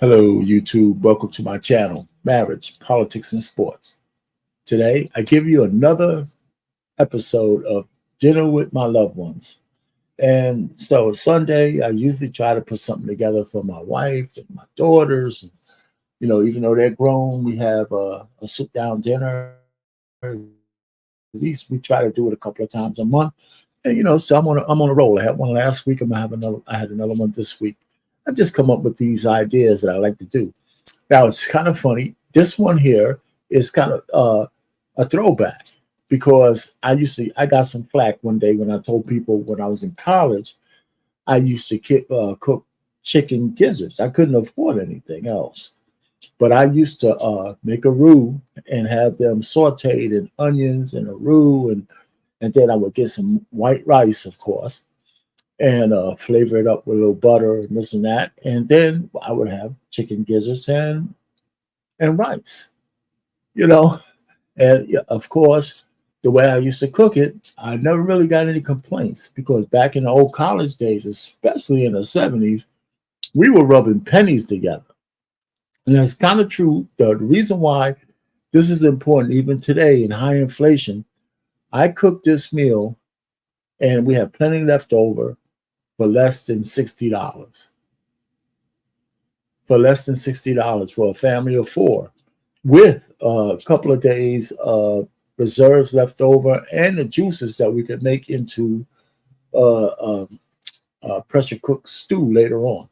Hello, YouTube. Welcome to my channel, Marriage, Politics, and Sports. Today, I give you another episode of Dinner with My Loved Ones. And so Sunday, I usually try to put something together for my wife and my daughters. And, even though they're grown, we have a sit-down dinner. At least we try to do it a couple of times a month. And so I'm on a roll. I had one last week. I'm gonna have another. I had another one this week. I just come up with these ideas that I like to do. Now it's kind of funny. This one here is kind of a throwback because I got some flack one day when I told people when I was in college I used to cook chicken gizzards. I couldn't afford anything else, but I used to make a roux and have them sautéed in onions and a roux, and then I would get some white rice, of course, and flavor it up with a little butter and this and that. And then I would have chicken gizzards and rice, you know. And yeah, of course, the way I used to cook it, I never really got any complaints because back in the old college days, especially in the 70s, we were rubbing pennies together. And it's kind of true. The reason why this is important, even today in high inflation, I cooked this meal and we had plenty left over for less than $60. For less than $60 for a family of four, with a couple of days of reserves left over and the juices that we could make into pressure cooked stew later on.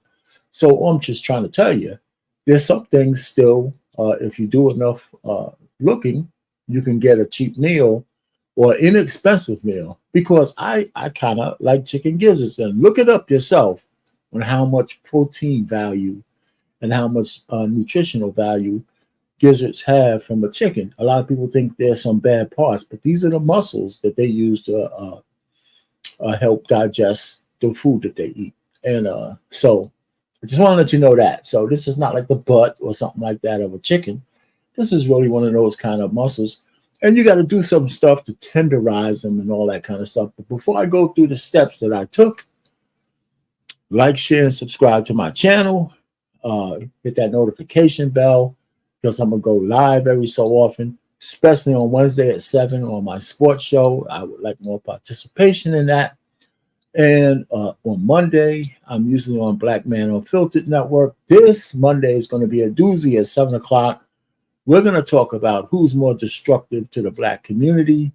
So I'm just trying to tell you, there's some things still, if you do enough looking, you can get a cheap meal or inexpensive meal because I kind of like chicken gizzards. And look it up yourself on how much protein value and how much nutritional value gizzards have from a chicken. A lot of people think there's some bad parts, but these are the muscles that they use to help digest the food that they eat. And so I just want to let you know that. So this is not like the butt or something like that of a chicken. This is really one of those kind of muscles. And you got to do some stuff to tenderize them and all that kind of stuff. But before I go through the steps that I took, like, share, and subscribe to my channel. Hit that notification bell because I'm going to go live every so often, especially on Wednesday at 7 on my sports show. I would like more participation in that. And on Monday, I'm usually on Black Man Unfiltered Network. This Monday is going to be a doozy at 7 o'clock. We're going to talk about who's more destructive to the Black community,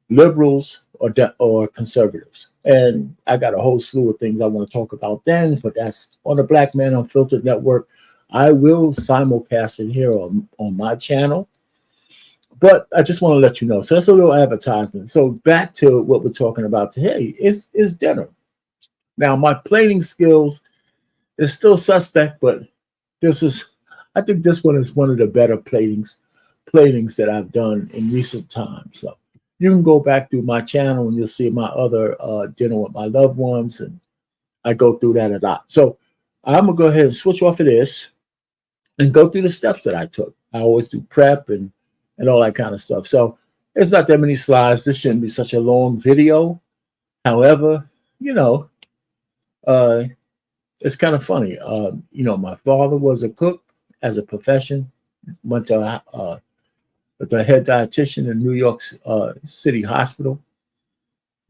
liberals or conservatives. And I got a whole slew of things I want to talk about then, but that's on the Black Man Unfiltered Network. I will simulcast it here on my channel, but I just want to let you know. So that's a little advertisement. So back to what we're talking about today is dinner. Now, my plating skills is still suspect, but I think this one is one of the better platings that I've done in recent times. So you can go back through my channel and you'll see my other dinner with my loved ones, and I go through that a lot. So I'm gonna go ahead and switch off of this and go through the steps that I took. I always do prep and all that kind of stuff. So it's not that many slides. This shouldn't be such a long video. However, uh, it's kind of funny. My father was a cook as a profession. Went to the head dietitian in New York City Hospital.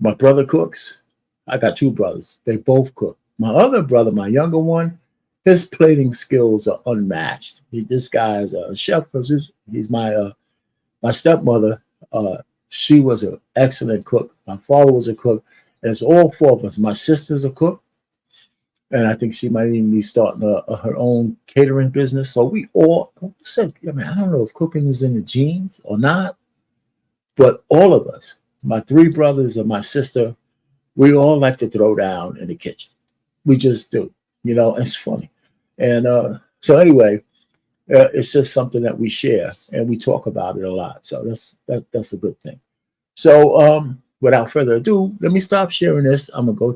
My brother cooks. I got two brothers. They both cook. My other brother, my younger one, his plating skills are unmatched. This guy is a chef because he's my stepmother. She was an excellent cook. My father was a cook. And it's all four of us. My sister's a cook. And I think she might even be starting her own catering business. So we all said, I don't know if cooking is in the genes or not, but all of us, my three brothers and my sister, we all like to throw down in the kitchen. We just do, it's funny. And so anyway, it's just something that we share and we talk about it a lot. So that's a good thing. So without further ado, let me stop sharing this. I'm going to go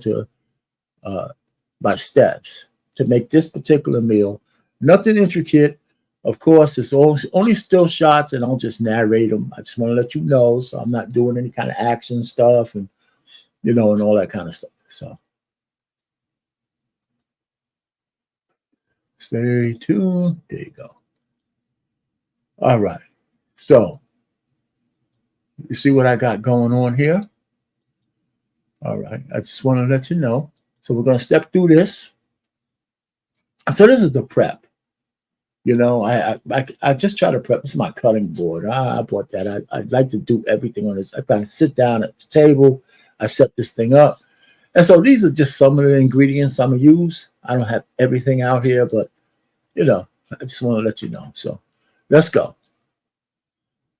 to my steps to make this particular meal. Nothing intricate. Of course, it's only still shots, and I'll just narrate them. I just want to let you know, so I'm not doing any kind of action stuff and and all that kind of stuff. Stay tuned. There you go. All right. So you see what I got going on here? All right. I just want to let you know. So we're going to step through this. So this is the prep. You know, I just try to prep. This is my cutting board. I bought that. I like to do everything on this. I sit down at the table. I set this thing up. And so these are just some of the ingredients I'm going to use. I don't have everything out here, but, you know, I just want to let you know. So let's go.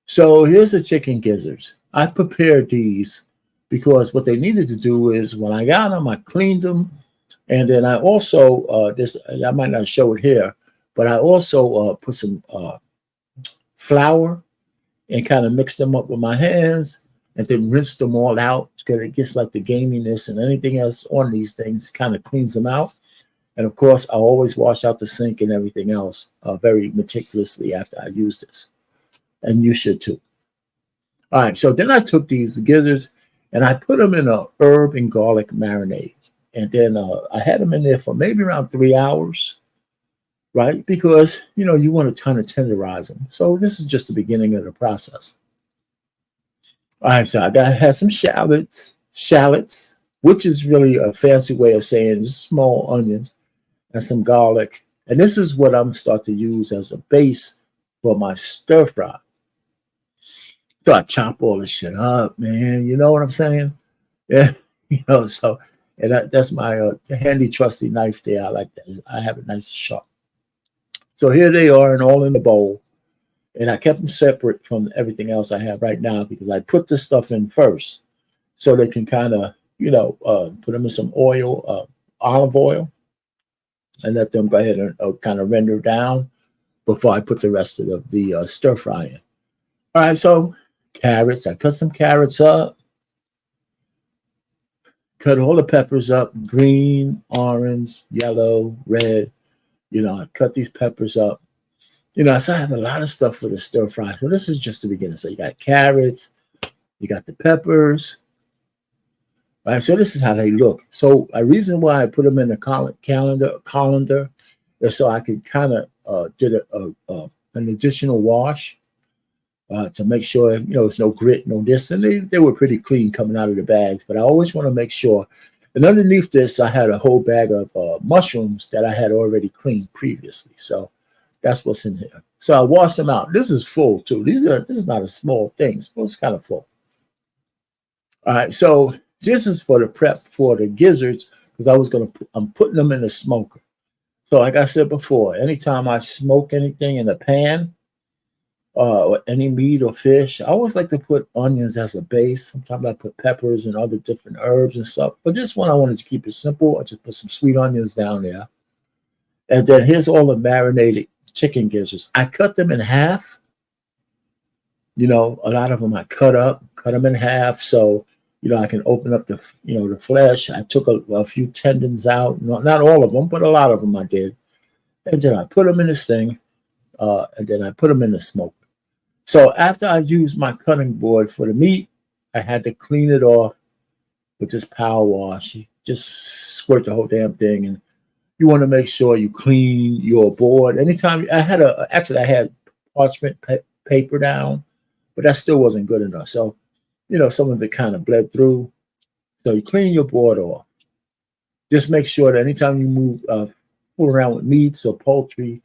So here's the chicken gizzards. I prepared these because what they needed to do is when I got them, I cleaned them. And then I also, I might not show it here, but I also put some flour and kind of mix them up with my hands and then rinse them all out because it gets like the gaminess and anything else on these things kind of cleans them out. And of course, I always wash out the sink and everything else very meticulously after I use this. And you should too. All right, so then I took these gizzards and I put them in a herb and garlic marinade. And then I had them in there for maybe around 3 hours, right? Because, you know, you want to kind of tenderize them. So this is just the beginning of the process. All right, so I had some shallots, which is really a fancy way of saying small onions and some garlic. And this is what I'm start to use as a base for my stir fry. So I chop all this shit up, man. You know what I'm saying? Yeah, you know, so and that's my handy trusty knife there. I like that. I have it nice and sharp. So here they are and all in the bowl. And I kept them separate from everything else I have right now because I put this stuff in first so they can kind of, you know, put them in some oil, olive oil, and let them go ahead and kind of render down before I put the rest of the stir fry in. All right, so carrots. I cut some carrots up, cut all the peppers up, green, orange, yellow, red. You know, I cut these peppers up. You know, so I have a lot of stuff for the stir fry. So this is just the beginning. So you got carrots, you got the peppers. Right, so this is how they look. So a reason why I put them in the colander is so I could kind of did an additional wash to make sure, you know, it's no grit, no this. And they were pretty clean coming out of the bags. But I always want to make sure. And underneath this, I had a whole bag of mushrooms that I had already cleaned previously. So that's what's in here. So I washed them out. This is full too. This is not a small thing. It's kind of full. All right. So this is for the prep for the gizzards because I'm putting them in the smoker. So like I said before, anytime I smoke anything in a pan, or any meat or fish, I always like to put onions as a base. Sometimes I put peppers and other different herbs and stuff. But this one I wanted to keep it simple. I just put some sweet onions down there. And then here's all the marinated chicken gizzards. I cut them in half. You know, a lot of them I cut them in half. So, you know, I can open up the flesh. I took a few tendons out. Not all of them, but a lot of them I did. And then I put them in this thing. And then I put them in the smoker. So after I used my cutting board for the meat, I had to clean it off with this power wash. You just squirt the whole damn thing, and you want to make sure you clean your board. Anytime I had parchment paper down, but that still wasn't good enough. So, you know, some of it kind of bled through. So you clean your board off. Just make sure that anytime you fool around with meats or poultry,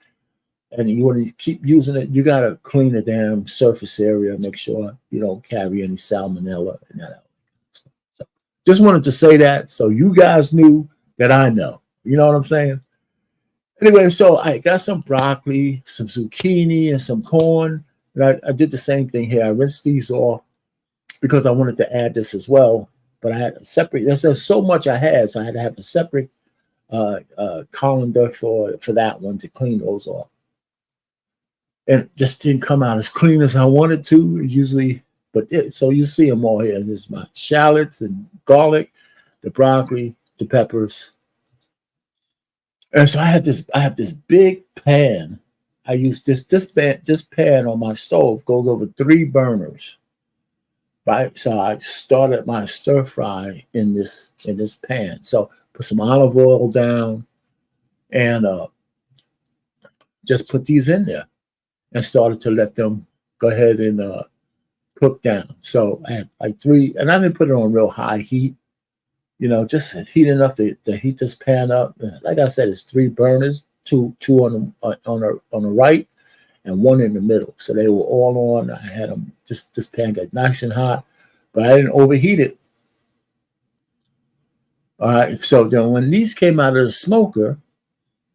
and you want to keep using it, you got to clean the damn surface area, make sure you don't carry any salmonella and that. So just wanted to say that so you guys knew that I know. You know what I'm saying? Anyway, so I got some broccoli, some zucchini, and some corn. And I did the same thing here. I rinsed these off because I wanted to add this as well. But I had a separate, there's so much I had, so I had to have a separate colander for that one to clean those off. And it just didn't come out as clean as I wanted to. Usually, so you see them all here. This is my shallots and garlic, the broccoli, the peppers. And so I have this big pan. I use this pan on my stove goes over 3 burners. Right. So I started my stir fry in this pan. So put some olive oil down and just put these in there and started to let them go ahead and cook down. So I had like three, and I didn't put it on real high heat, just heat enough to heat this pan up. Like I said, it's three burners, two on the right and one in the middle. So they were all on. I had them, just this pan got nice and hot, but I didn't overheat it. All right. So then when these came out of the smoker,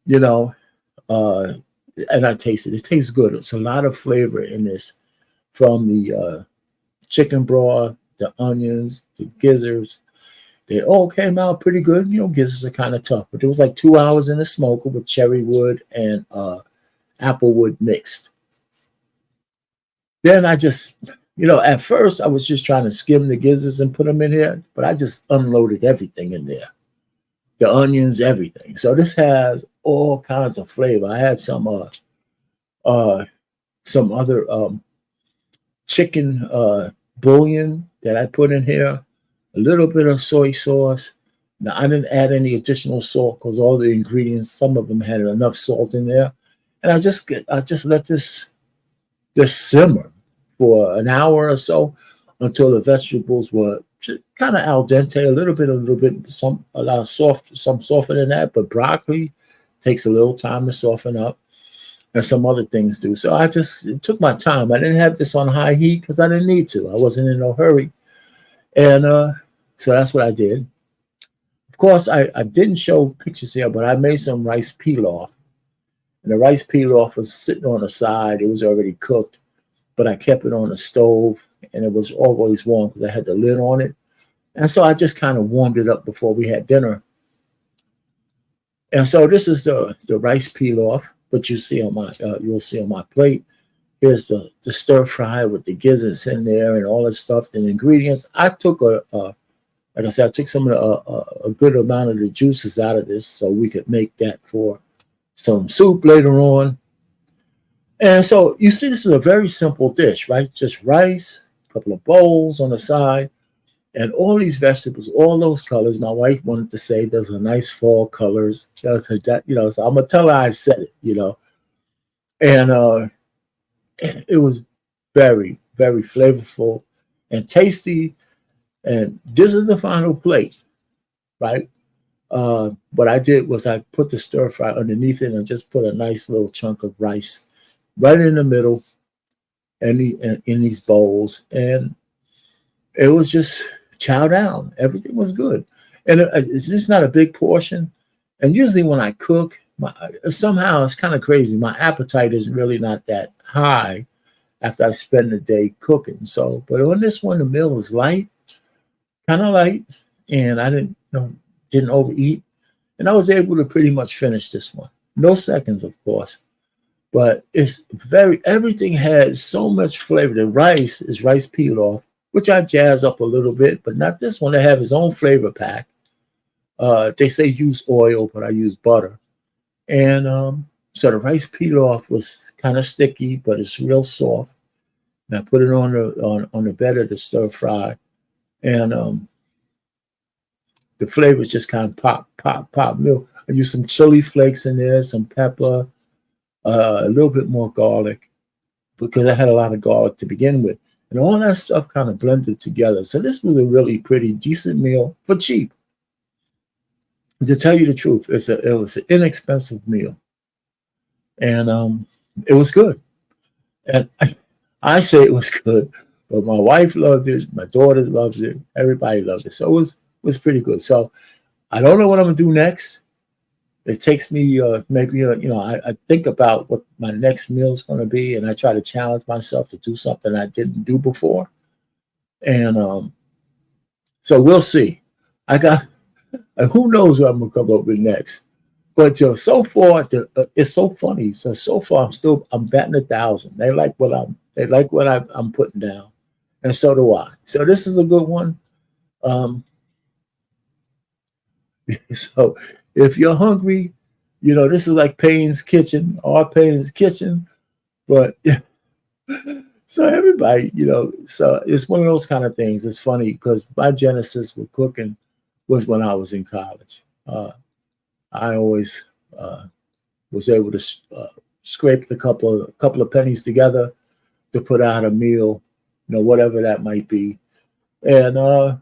you know, uh, and I tasted it. It tastes good. It's a lot of flavor in this from the chicken broth, the onions, the gizzards. They all came out pretty good. Gizzards are kind of tough, but it was like 2 hours in the smoker with cherry wood and apple wood mixed. Then I just, at first I was just trying to skim the gizzards and put them in here, but I just unloaded everything in there, the onions, everything. So this has all kinds of flavor. I had some other chicken bouillon that I put in here, a little bit of soy sauce. Now I didn't add any additional salt because all the ingredients, some of them had enough salt in there, and I just let this simmer for an hour or so until the vegetables were kind of al dente, a little bit, a lot of some softer than that, but broccoli takes a little time to soften up, and some other things do. So it took my time. I didn't have this on high heat because I didn't need to. I wasn't in no hurry. And so that's what I did. Of course, I didn't show pictures here, but I made some rice pilaf. And the rice pilaf was sitting on the side. It was already cooked, but I kept it on the stove, and it was always warm because I had the lid on it. And so I just kind of warmed it up before we had dinner. And so this is the rice pilaf, but you'll see on my plate. Here's the stir fry with the gizzards in there and all that stuff and ingredients. I took like I said, I took some of a good amount of the juices out of this so we could make that for some soup later on. And so you see, this is a very simple dish, right? Just rice, a couple of bowls on the side, and all these vegetables, all those colors. My wife wanted to say those are nice fall colors. So I'm gonna tell her I said it, and it was very, very flavorful and tasty. And this is the final plate, right? What I did was I put the stir fry underneath it and just put a nice little chunk of rice right in the middle and in these bowls. And it was just chow down. Everything was good. And it's just not a big portion. And usually when I cook, somehow it's kind of crazy. My appetite is really not that high after I spend the day cooking. So, but on this one, the meal was light, kind of light, and I didn't overeat. And I was able to pretty much finish this one. No seconds, of course. But everything has so much flavor. The rice is rice pilaf, which I jazz up a little bit, but not this one. They have its own flavor pack. They say use oil, but I use butter. And so the rice pilaf was kind of sticky, but it's real soft. And I put it on the bed of the stir fry, and the flavors just kind of pop. Milk. I used some chili flakes in there, some pepper, a little bit more garlic, because I had a lot of garlic to begin with. And all that stuff kind of blended together. So this was a really pretty decent meal for cheap. To tell you the truth, it was an inexpensive meal. And it was good. And I say it was good, but my wife loved it, my daughters loved it, everybody loved it. So it was pretty good. So I don't know what I'm gonna do next. It takes me maybe I think about what my next meal is going to be, and I try to challenge myself to do something I didn't do before. And so we'll see. Who knows what I'm gonna come up with next? But so far it's so funny. So far I'm batting 1,000. They like what I'm putting down, and so do I. So this is a good one. So if you're hungry, this is like Payne's Kitchen, or Payne's Kitchen, but so everybody, so it's one of those kind of things. It's funny because my genesis with cooking was when I was in college. I always was able to scraped a couple of pennies together to put out a meal, whatever that might be. And I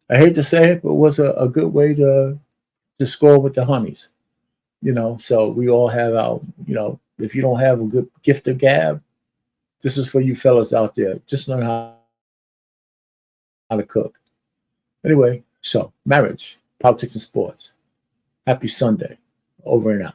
hate to say it, but it was a good way to score with the honeys. So we all have our, if you don't have a good gift of gab, this is for you fellas out there. Just learn how to cook. Anyway, so marriage, politics, and sports. Happy Sunday. Over and out.